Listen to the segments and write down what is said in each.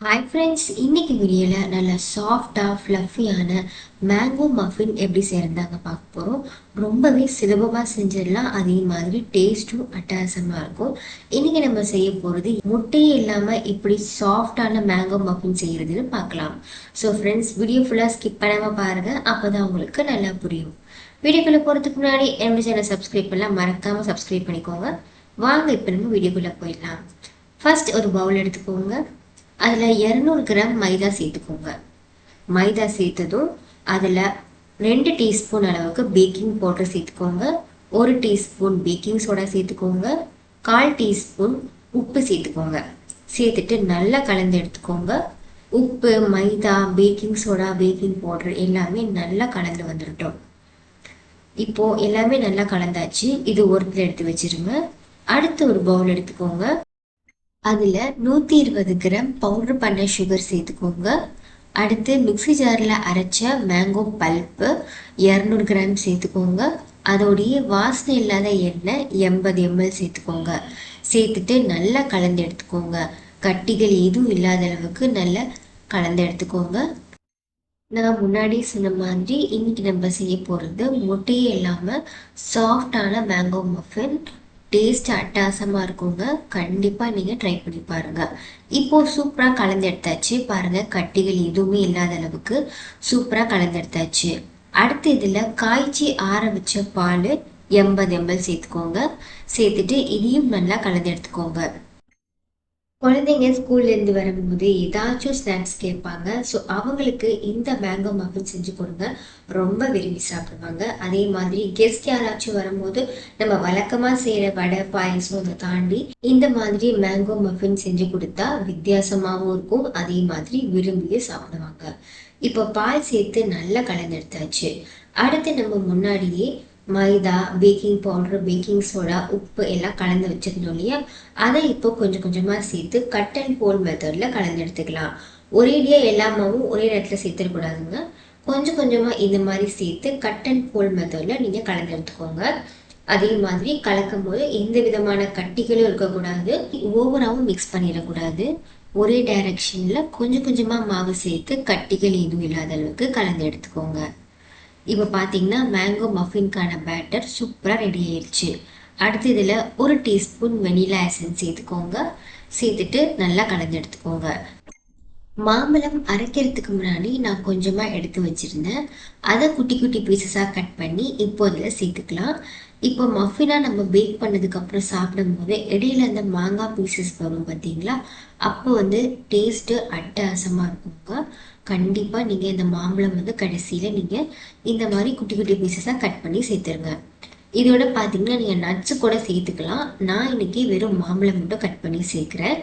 Hi friends, இன்னைக்கு வீடியோவில் நல்ல சாஃப்டாக ஃப்ளஃபியான மேங்கோ மஃபின் எப்படி செய்யறதாங்க பார்க்க போகிறோம். ரொம்பவே சுலபமாக செஞ்சிடலாம், அதே மாதிரி டேஸ்ட்டும் அட்டகாசமாக இருக்கும். இன்னைக்கு நம்ம செய்ய போகிறது முட்டையே இல்லாமல் இப்படி சாஃப்டான மேங்கோ மஃபின் செய்கிறதுன்னு பார்க்கலாம். ஸோ ஃப்ரெண்ட்ஸ், வீடியோ ஃபுல்லாக ஸ்கிப் பண்ணாமல் பாருங்கள், அப்போ தான் உங்களுக்கு நல்லா புரியும். வீடியோக்குள்ளே போகிறதுக்கு முன்னாடி என்னோட சேனல் சப்ஸ்கிரைப் பண்ணலாம், மறக்காமல் சப்ஸ்கிரைப் பண்ணிக்கோங்க. வாங்க இப்போ நம்ம வீடியோக்குள்ளே போயிடலாம். ஃபர்ஸ்ட் ஒரு பவுல் எடுத்துக்கோங்க. அதில் 200 கிராம் மைதா சேர்த்துக்கோங்க. மைதா சேர்த்ததும் அதில் 2 டீஸ்பூன் அளவுக்கு பேக்கிங் பவுடர் சேர்த்துக்கோங்க. 1 டீஸ்பூன் பேக்கிங் சோடா சேர்த்துக்கோங்க. 1/4 டீஸ்பூன் உப்பு சேர்த்துக்கோங்க. சேர்த்துட்டு நல்லா கலந்து எடுத்துக்கோங்க. உப்பு, மைதா, பேக்கிங் சோடா, பேக்கிங் பவுடர் எல்லாமே நல்லா கலந்து வந்துட்டோம். இப்போ எல்லாமே நல்லா கலந்தாச்சு. இது ஒருத்தில் எடுத்து வச்சிருங்க. அடுத்து ஒரு பவுல் எடுத்துக்கோங்க. அதில் 120 கிராம் பவுடர் பண்ண சுகர் சேர்த்துக்கோங்க. அடுத்து மிக்சி ஜாரில் அரைச்ச மேங்கோ பல்ப்பு 200 கிராம் சேர்த்துக்கோங்க. அதோடைய வாசனை இல்லாத எண்ணெய் 80 ml சேர்த்துக்கோங்க. சேர்த்துட்டு நல்லா கலந்து எடுத்துக்கோங்க. கட்டிகள் எதுவும் இல்லாத அளவுக்கு நல்லா கலந்து எடுத்துக்கோங்க. நான் முன்னாடி சொன்ன மாதிரி இன்னைக்கு நம்ம செய்ய போகிறது முட்டையே இல்லாமல் சாஃப்டான மேங்கோ மஃபின். டேஸ்ட் அட்டகாசமாக இருக்குங்க. கண்டிப்பாக நீங்கள் ட்ரை பண்ணி பாருங்கள். இப்போது சூப்பராக கலந்து எடுத்தாச்சு பாருங்கள், கட்டிகள் எதுவுமே இல்லாத அளவுக்கு சூப்பராக கலந்து எடுத்தாச்சு. அடுத்து இதில் காய்ச்சி ஆற வச்ச பால் 80 ml சேர்த்துக்கோங்க. சேர்த்துட்டு இதையும் நல்லா கலந்து எடுத்துக்கோங்க. குழந்தைங்க ஸ்கூல்லேருந்து வரும்போது ஏதாச்சும் ஸ்நாக்ஸ் கேட்பாங்க. ஸோ அவங்களுக்கு இந்த மேங்கோ மஃபின் செஞ்சு கொடுங்க, ரொம்ப விரும்பி சாப்பிடுவாங்க. அதே மாதிரி கெஸ்ட் யாராச்சும் வரும்போது நம்ம வழக்கமாக செய்கிற வடை, பாயசம் அதை தாண்டி இந்த மாதிரி மேங்கோ மஃபின் செஞ்சு கொடுத்தா வித்தியாசமாகவும் இருக்கும், அதே மாதிரி விரும்பியே சாப்பிடுவாங்க. இப்போ பால் சேர்த்து நல்லா கலந்தெடுத்தாச்சு. அடுத்து நம்ம முன்னாடியே மைதா, பேக்கிங் பவுடர், பேக்கிங் சோடா, உப்பு எல்லாம் கலந்து வச்சிருந்தோம் இல்லையா, அதை இப்போ கொஞ்சம் கொஞ்சமாக சேர்த்து கட் அண்ட் போல் மெத்தடில் கலந்து எடுத்துக்கலாம். ஒரேடியாக எல்லாமாவும் ஒரே நேரத்தில் சேர்த்துடக்கூடாதுங்க. கொஞ்சம் கொஞ்சமாக இந்த மாதிரி சேர்த்து கட் அண்ட் போல் மெத்தடில் நீங்கள் கலந்து எடுத்துக்கோங்க. அதே மாதிரி கலக்கும் போது எந்த விதமான கட்டிகளும் இருக்கக்கூடாது, ஓவராகவும் மிக்ஸ் பண்ணிடக்கூடாது. ஒரே டைரக்ஷனில் கொஞ்சம் கொஞ்சமாக மாவு சேர்த்து கட்டிகள் எதுவும் இல்லாத அளவுக்கு கலந்து எடுத்துக்கோங்க. இப்போ பார்த்தீங்கன்னா மேங்கோ மஃபின்கான பேட்டர் சூப்பராக ரெடி ஆயிடுச்சு. அடுத்து இதில் 1 டீஸ்பூன் வெனிலா எசன்ஸ் சேர்த்துக்கோங்க. சேர்த்துட்டு நல்லா கலந்து எடுத்துக்கோங்க. மாம்பழம் அரைக்கிறதுக்கு முன்னாடி நான் கொஞ்சமாக எடுத்து வச்சுருந்தேன். அதை குட்டி குட்டி பீசஸாக கட் பண்ணி இப்போ அதில் சேர்த்துக்கலாம். இப்போ மஃபினாக நம்ம பேக் பண்ணதுக்கப்புறம் சாப்பிடும்போது இடையில அந்த மாங்காய் பீசஸ் வரும் பார்த்தீங்களா, அப்போ வந்து டேஸ்ட்டு அட்டகாசமாக இருக்குங்க. கண்டிப்பாக நீங்கள் இந்த மாம்பழம் வந்து கடைசியில் நீங்கள் இந்த மாதிரி குட்டி குட்டி பீசஸாக கட் பண்ணி சேர்த்துருங்க. இதோட பார்த்தீங்கன்னா நீங்கள் நட்ஸு கூட சேர்த்துக்கலாம். நான் இன்னைக்கு வெறும் மாம்பழம் மட்டும் கட் பண்ணி சேர்க்குறேன்.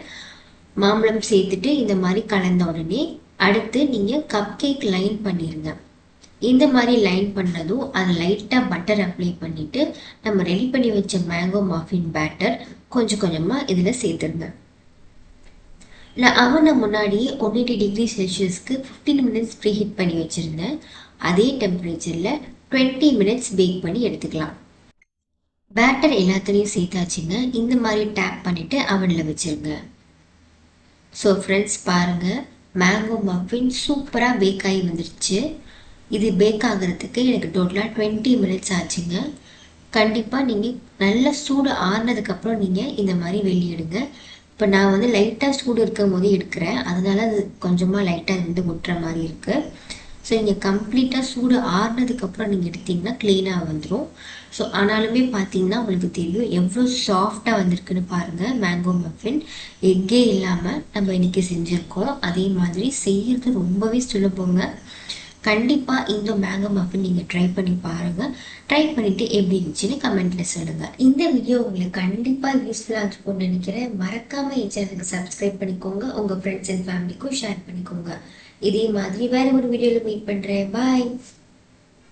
மாம்பழம் சேர்த்துட்டு இந்த மாதிரி கலந்த உடனே அடுத்து நீங்கள் கப் கேக் லைன் பண்ணிடுங்க. இந்த மாதிரி லைன் பண்ணதும் அது லைட்டாக பட்டர் அப்ளை பண்ணிவிட்டு நம்ம ரெடி பண்ணி வச்ச மேங்கோ மஃபின் பேட்டர் கொஞ்சம் கொஞ்சமாக இதில் சேர்த்துருங்க. நான் அவனை முன்னாடியே 180 டிகிரி செல்சியஸ்க்கு 15 மினிட்ஸ் ப்ரீ ஹீட் பண்ணி வச்சுருந்தேன். அதே டெம்பரேச்சரில் 20 மினிட்ஸ் பேக் பண்ணி எடுத்துக்கலாம். பேட்டர் எல்லாத்துலேயும் சேர்த்தாச்சுங்க. இந்த மாதிரி டேப் பண்ணிவிட்டு அவனில் வச்சுருங்க. ஸோ ஃப்ரெண்ட்ஸ் பாருங்கள், மேங்கோ மஃபின் சூப்பராக பேக் ஆகி வந்துருச்சு. இது பேக் ஆகிறதுக்கு எனக்கு டோட்டலாக 20 மினிட்ஸ் ஆச்சுங்க. கண்டிப்பாக நீங்கள் நல்ல சூடு ஆறுனதுக்கப்புறம் நீங்கள் இந்த மாதிரி வெளியிடுங்க. இப்போ நான் வந்து லைட்டாக சூடு இருக்கும் போது எடுக்கிறேன், அதனால அது கொஞ்சமாக லைட்டாக வந்து முட்டுற மாதிரி இருக்குது. ஸோ நீங்கள் கம்ப்ளீட்டாக சூடு ஆறுனதுக்கப்புறம் நீங்கள் எடுத்திங்கன்னா க்ளீனாக வந்துடும். ஸோ ஆனாலுமே பார்த்தீங்கன்னா உங்களுக்கு தெரியும் எவ்வளோ சாஃப்டாக வந்திருக்குன்னு பாருங்கள். மேங்கோ மஃபின் எக்கே இல்லாமல் நம்ம இன்றைக்கி செஞ்சுருக்கோம். அதே மாதிரி செய்கிறது ரொம்பவே சுலபங்க. கண்டிப்பாக இந்த மேங்கோ மஃபின் நீங்கள் ட்ரை பண்ணி பாருங்கள். ட்ரை பண்ணிவிட்டு எப்படி இருந்துச்சுன்னு கமெண்ட்டில் சொல்லுங்கள். இந்த வீடியோ உங்களுக்கு கண்டிப்பாக யூஸ்ஃபுல்லாக இருக்கும்னு நினைக்கிறேன். மறக்காமல் என் சேனலுக்கு சப்ஸ்கிரைப் பண்ணிக்கோங்க. உங்கள் ஃப்ரெண்ட்ஸ் அண்ட் ஃபேமிலிக்கும் ஷேர் பண்ணிக்கோங்க. இதே மாதிரி வேறு ஒரு வீடியோவில் மீட் பண்ணுறேன். பாய்.